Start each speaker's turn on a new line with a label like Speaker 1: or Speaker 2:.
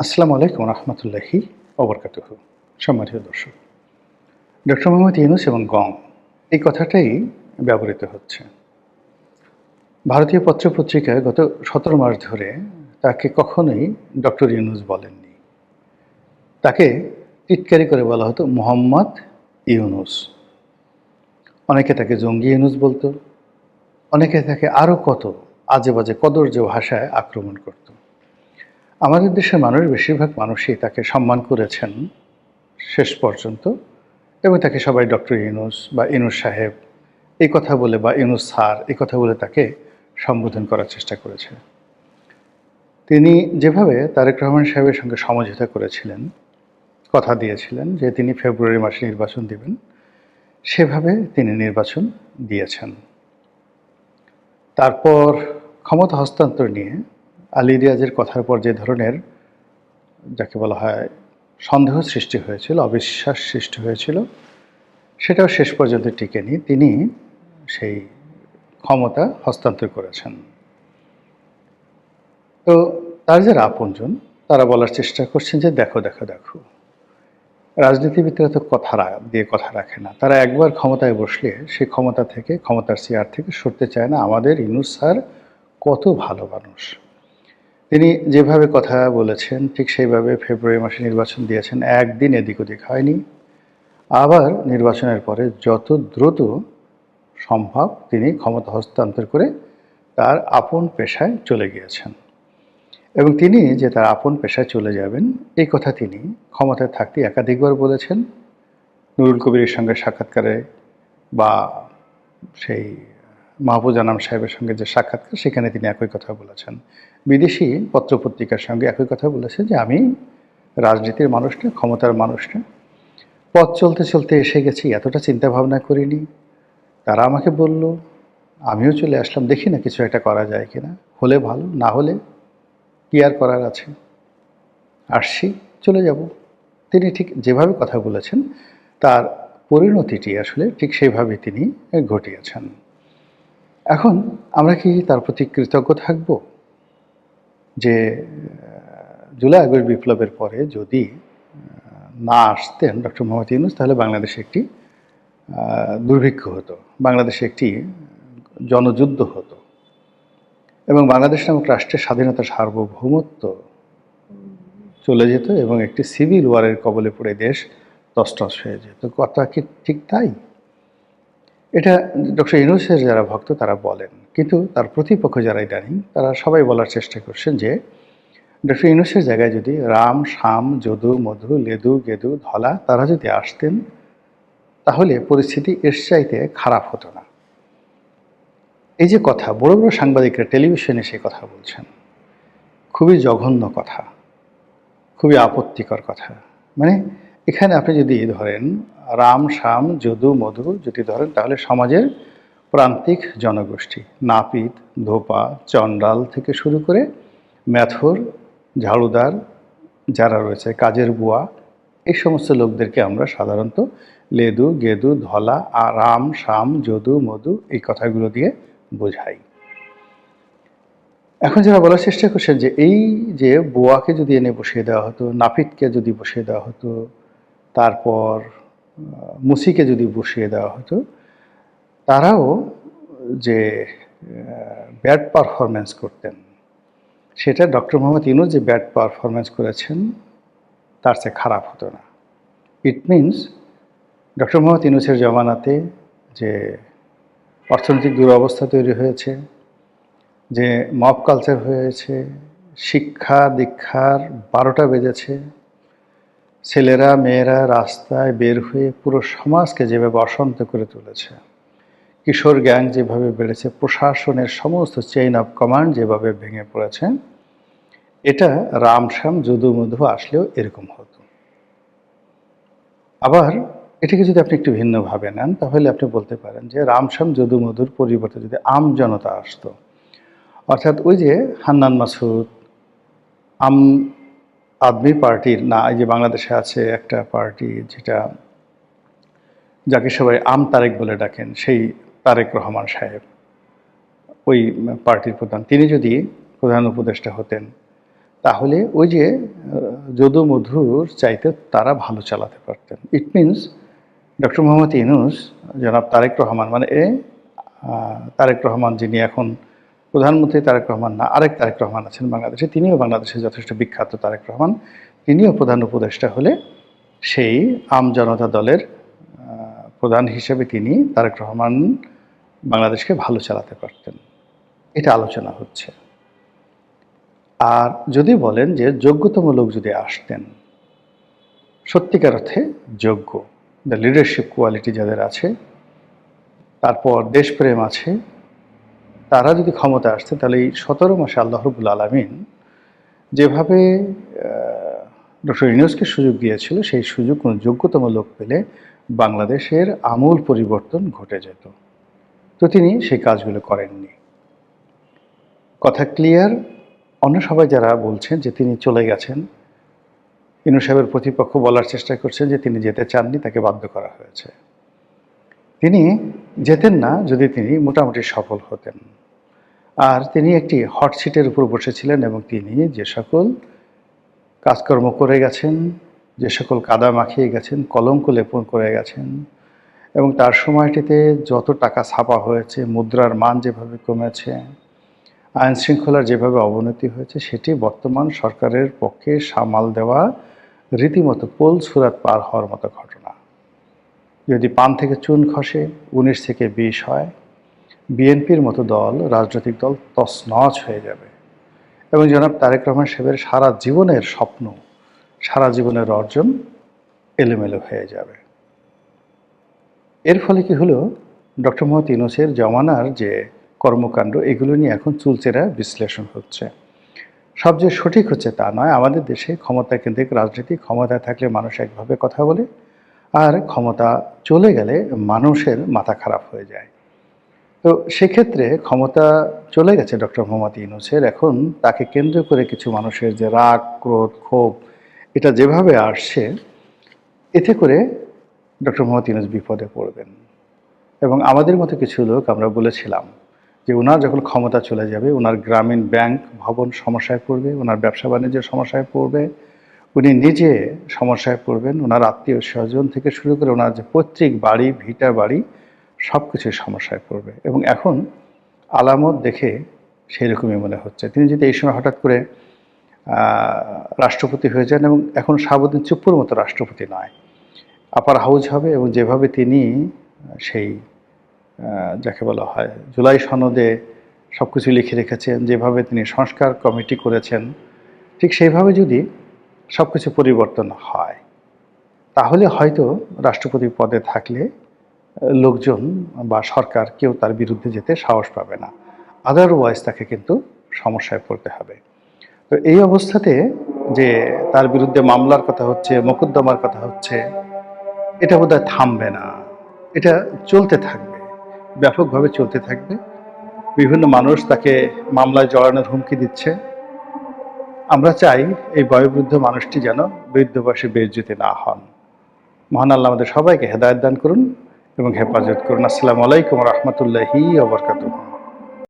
Speaker 1: আসসালামু আলাইকুম রহমতুল্লাহি ওবরকাতুহু। সম্মানিত দর্শক, ডক্টর মোহাম্মদ ইউনূস এবং গং এই কথাটাই ব্যবহৃত হচ্ছে। ভারতীয় পত্রপত্রিকায় গত ১৭ মাস ধরে তাকে কখনোই ডক্টর ইউনূস বলেননি। তাকে টিটকারি করে বলা হতো মোহাম্মদ ইউনূস। অনেকে তাকে জঙ্গি ইউনূস বলতো, অনেকে তাকে আরও কত আজে বাজে কদর্য ভাষায় আক্রমণ করত। আমাদের দেশের মানুষ, বেশিরভাগ মানুষই তাকে সম্মান করেছেন শেষ পর্যন্ত, এবং তাকে সবাই ডক্টর ইউনূস বা ইউনূস সাহেব এই কথা বলে বা ইউনূস স্যার এই কথা বলে তাকে সম্বোধন করার চেষ্টা করেছে। তিনি যেভাবে তারেক রহমান সাহেবের সঙ্গে সমঝোতা করেছিলেন, কথা দিয়েছিলেন যে তিনি ফেব্রুয়ারি মাসে নির্বাচন দিবেন, সেভাবে তিনি নির্বাচন দিয়েছেন। তারপর ক্ষমতা হস্তান্তর নিয়ে আলী রিয়াজের কথার পর যে ধরনের, যাকে বলা হয়, সন্দেহ সৃষ্টি হয়েছিল, অবিশ্বাস সৃষ্টি হয়েছিল, সেটাও শেষ পর্যন্ত টিকেনি। তিনি সেই ক্ষমতা হস্তান্তর করেছেন। তো তার যারা আপনজন তারা বলার চেষ্টা করছেন যে দেখো দেখো দেখো, রাজনীতিবিদরা তো দিয়ে কথা রাখে না। তারা একবার ক্ষমতায় বসলে সেই ক্ষমতা থেকে, ক্ষমতার চেয়ার থেকে সরতে চায় না। আমাদের ইউনূস স্যার কত ভালো মানুষ। তিনি যেভাবে কথা বলেছেন ঠিক সেইভাবে ফেব্রুয়ারি মাসে নির্বাচন দিয়েছেন, একদিন এদিক ওদিক হয়নি। আবার নির্বাচনের পরে যত দ্রুত সম্ভব তিনি ক্ষমতা হস্তান্তর করে তার আপন পেশায় চলে গিয়েছেন। এবং তিনি যে তার আপন পেশায় চলে যাবেন এই কথা তিনি ক্ষমতায় থাকতে একাধিকবার বলেছেন। নুরুল কবিরের সঙ্গে সাক্ষাৎকারে বা সেই মাহফুজ আনাম সাহেবের সঙ্গে যে সাক্ষাৎকার, সেখানে তিনি একই কথা বলেছেন। বিদেশি পত্রপত্রিকার সঙ্গে একই কথা বলেছেন যে আমি রাজনীতির মানুষ না, ক্ষমতার মানুষ না, পথ চলতে চলতে এসে গেছি, এতটা চিন্তা ভাবনা করিনি। তারা আমাকে বলল, আমিও চলে আসলাম, দেখি না কিছু একটা করা যায় কিনা, হলে ভালো, না হলে কি আর করার আছে, আসছি, চলে যাব। তিনি ঠিক যেভাবে কথা বলেছেন তার পরিণতিটি আসলে ঠিক সেইভাবে তিনি ঘটিয়েছেন। এখন আমরা কি তার প্রতি কৃতজ্ঞ থাকব যে জুলাই আগস্ট বিপ্লবের পরে যদি না আসতেন ডক্টর মোহাম্মদ ইউনূস, তাহলে বাংলাদেশে একটি দুর্ভিক্ষ হতো, বাংলাদেশে একটি জনযুদ্ধ হতো এবং বাংলাদেশ নামক রাষ্ট্রের স্বাধীনতা, সার্বভৌমত্ব চলে যেত এবং একটি সিভিল ওয়ারের কবলে পড়ে দেশ তছনছ হয়ে যেত। কথা কি ঠিক তাই? এটা ডক্টর ইউনূসের যারা ভক্ত তারা বলেন, কিন্তু তার প্রতিপক্ষ যারা ইদানিং তারা সবাই বলার চেষ্টা করছেন যে ডক্টর ইউনূসের জায়গায় যদি রাম, শাম, যদু, মধু, লেদু, গেদু, ধলা তারা যদি আসতেন, তাহলে পরিস্থিতি এর চাইতে খারাপ হতো না। এই যে কথা, বড় বড় সাংবাদিকরা টেলিভিশনে সে কথা বলছেন, খুবই জঘন্য কথা, খুবই আপত্তিকর কথা। মানে এখানে আপনি যদি ধরেন রাম, শাম, যদু, মধু যদি ধরেন, তাহলে সমাজের প্রান্তিক জনগোষ্ঠী, নাপিত, ধোপা, চণ্ডাল থেকে শুরু করে মেথর, ঝাড়ুদার যারা রয়েছে, কাজের বুয়া, এই সমস্ত লোকদেরকে আমরা সাধারণত লেদু, গেদু, ধলা, রাম, শাম, যদু, মধু এই কথাগুলো দিয়ে বোঝাই। এখন যারা বলার চেষ্টা করছেন যে এই যে বুয়াকে যদি এনে বসিয়ে দেওয়া হতো, নাপিতকে যদি বসিয়ে দেওয়া হতো, তারপর মুসিকে যদি বসিয়ে দেওয়া হতো, তারাও যে ব্যাড পারফরমেন্স করতেন, সেটা ডক্টর মোহাম্মদ ইউনূস যে ব্যাড পারফরমেন্স করেছেন তার চেয়ে খারাপ হতো না। ইট মিনস ডক্টর মোহাম্মদ ইউনূসের জমানাতে যে অর্থনৈতিক দুরবস্থা তৈরি হয়েছে, যে মব কালচার হয়েছে, শিক্ষা দীক্ষার 12টা বেজেছে, ছেলেরা মেয়েরা রাস্তায় বের হয়ে পুরো সমাজকে যেভাবে অশান্ত করে তুলেছে, কিশোর গ্যাং যেভাবে বেড়েছে, প্রশাসনের সমস্ত চেইন অফ কমান্ড যেভাবে ভেঙে পড়েছে, এটা রামশ্যাম যদু মধু আসলেও এরকম হতো। আবার এটাকে যদি আপনি একটু ভিন্নভাবে নেন, তাহলে আপনি বলতে পারেন যে রামশ্যাম যদু মধুর পরিবর্তে যদি আম জনতা আসতো, অর্থাৎ ওই যে হান্নান মাসুদ, আম আদমি পার্টির, না এই যে বাংলাদেশে আছে একটা পার্টি যেটা, যাকে সবাই আম তারেক বলে ডাকেন, সেই তারেক রহমান সাহেব, ওই পার্টির প্রধান, তিনি যদি প্রধান উপদেষ্টা হতেন, তাহলে ওই যে যদু মধুর চাইতে তারা ভালো চালাতে পারতেন। It means doctor Mohammad Yunus, জনাব তারেক রহমান মানে তারেক রহমান যিনি এখন প্রধানমন্ত্রী তারেক রহমান না, আরেক তারেক রহমান আছেন বাংলাদেশে, তিনিও বাংলাদেশে যথেষ্ট বিখ্যাত তারেক রহমান। তিনিও প্রধান উপদেষ্টা হলে সেই জনতা দলের প্রধান হিসেবে তিনি তারেক রহমান বাংলাদেশকে ভালো চালাতে পারতেন। এটা আলোচনা হচ্ছে। আর যদি বলেন যে যোগ্যতম লোক যদি আসতেন, সত্যিকার অর্থে যোগ্য, দ্য লিডারশিপ কোয়ালিটি যাদের আছে, তারপর দেশপ্রেম আছে, তারা যদি ক্ষমতা আসতে, তাহলে এই 17 মাসে আল্লাহ রাব্বুল আলামিন যেভাবে ডক্টর ইউনূসকে সুযোগ দিয়েছিল, সেই সুযোগ কোনো যোগ্যতম লোক পেলে বাংলাদেশের আমূল পরিবর্তন ঘটে যেত। তো তিনি সেই কাজগুলো করেননি। কথা ক্লিয়ার। অন্য সবাই যারা বলছেন যে তিনি চলে গেছেন, ইউনূস সাহেবের প্রতিপক্ষ বলার চেষ্টা করছেন যে তিনি যেতে চাননি, তাকে বাধ্য করা হয়েছে। তিনি যেতেন না যদি তিনি মোটামুটি সফল হতেন। আর তিনি একটি হট সিটের উপর বসেছিলেন এবং তিনি যে সকল কাজকর্ম করে গেছেন, যে সকল কাদা মাখিয়ে গেছেন, কলঙ্ক লেপন করে গেছেন, এবং তার সময়টিতে যত টাকা ছাপা হয়েছে, মুদ্রার মান যেভাবে কমেছে, আইন শৃঙ্খলার যেভাবে অবনতি হয়েছে, সেটি বর্তমান সরকারের পক্ষে সামাল দেওয়া রীতিমতো পোল সুরাত পার হওয়ার মতো ঘটনা। যদি পান থেকে চুন খসে, 19 থেকে 20 হয়, বিএনপির মতো দল, রাজনৈতিক দল তছনছ হয়ে যাবে। এবং জনাব তারেক রহমান সাহেবের সারা জীবনের স্বপ্ন, সারা জীবনের অর্জন এলোমেলো হয়ে যাবে। এর ফলে কি হলো, ডক্টর মোহাম্মদ ইউনূসের জমানার যে কর্মকাণ্ড, এগুলো নিয়ে এখন চুলচেরা বিশ্লেষণ হচ্ছে। সব যে সঠিক হচ্ছে তা নয়। আমাদের দেশে ক্ষমতা কেন্দ্রিক রাজনীতি, ক্ষমতায় থাকলে মানুষ একভাবে কথা বলে, আর ক্ষমতা চলে গেলে মানুষের মাথা খারাপ হয়ে যায়। তো সেক্ষেত্রে ক্ষমতা চলে গেছে ডক্টর মোহাম্মদ ইউনূসের, এখন তাকে কেন্দ্র করে কিছু মানুষের যে রাগ, ক্রোধ, ক্ষোভ, এটা যেভাবে আসছে, এতে করে ডক্টর মোহাম্মদ ইউনূস বিপদে পড়বেন। এবং আমাদের মতো কিছু লোক আমরা বলেছিলাম যে ওনার যখন ক্ষমতা চলে যাবে, ওনার গ্রামীণ ব্যাংক ভবন সমস্যায় পড়বে, ওনার ব্যবসা বাণিজ্য সমস্যায় পড়বে, উনি নিজে সমস্যায় পড়বেন, ওনার আত্মীয় স্বজন থেকে শুরু করে ওনার যে পৈতৃক বাড়ি, ভিটা বাড়ি, সব কিছুই সমস্যায় পড়বে। এবং এখন আলামত দেখে সেই রকমই মনে হচ্ছে। তিনি যদি এই সময় হঠাৎ করে রাষ্ট্রপতি হয়ে যান, এবং এখন শাহাবুদ্দিন চুপ্পুর মতো রাষ্ট্রপতি নয়, আপার হাউজ হবে, এবং যেভাবে তিনি সেই যাকে বলা হয় জুলাই সনদে সব কিছু লিখে রেখেছেন, যেভাবে তিনি সংস্কার কমিটি করেছেন, ঠিক সেইভাবে যদি সব কিছু পরিবর্তন হয়, তাহলে হয়তো রাষ্ট্রপতি পদে থাকলে লোকজন বা সরকার কেউ তার বিরুদ্ধে যেতে সাহস পাবে না। আদারওয়াইজ তাকে কিন্তু সমস্যায় পড়তে হবে। তো এই অবস্থাতে যে তার বিরুদ্ধে মামলার কথা হচ্ছে, মোকদ্দমার কথা হচ্ছে, এটা বোধহয় থামবে না, এটা চলতে থাকবে, ব্যাপকভাবে চলতে থাকবে। বিভিন্ন মানুষ তাকে মামলায় জড়ানোর হুমকি দিচ্ছে। আমরা চাই এই বয়োবৃদ্ধ মানুষটি যেন বৃদ্ধ বয়সে বেইজ্জতি না হন। মহান আল্লাহ আমাদের সবাইকে হেদায়েত দান করুন এবং হেফাজত করুন। আসসালামু আলাইকুম ওয়া রাহমাতুল্লাহি ওয়া বারাকাতুহু।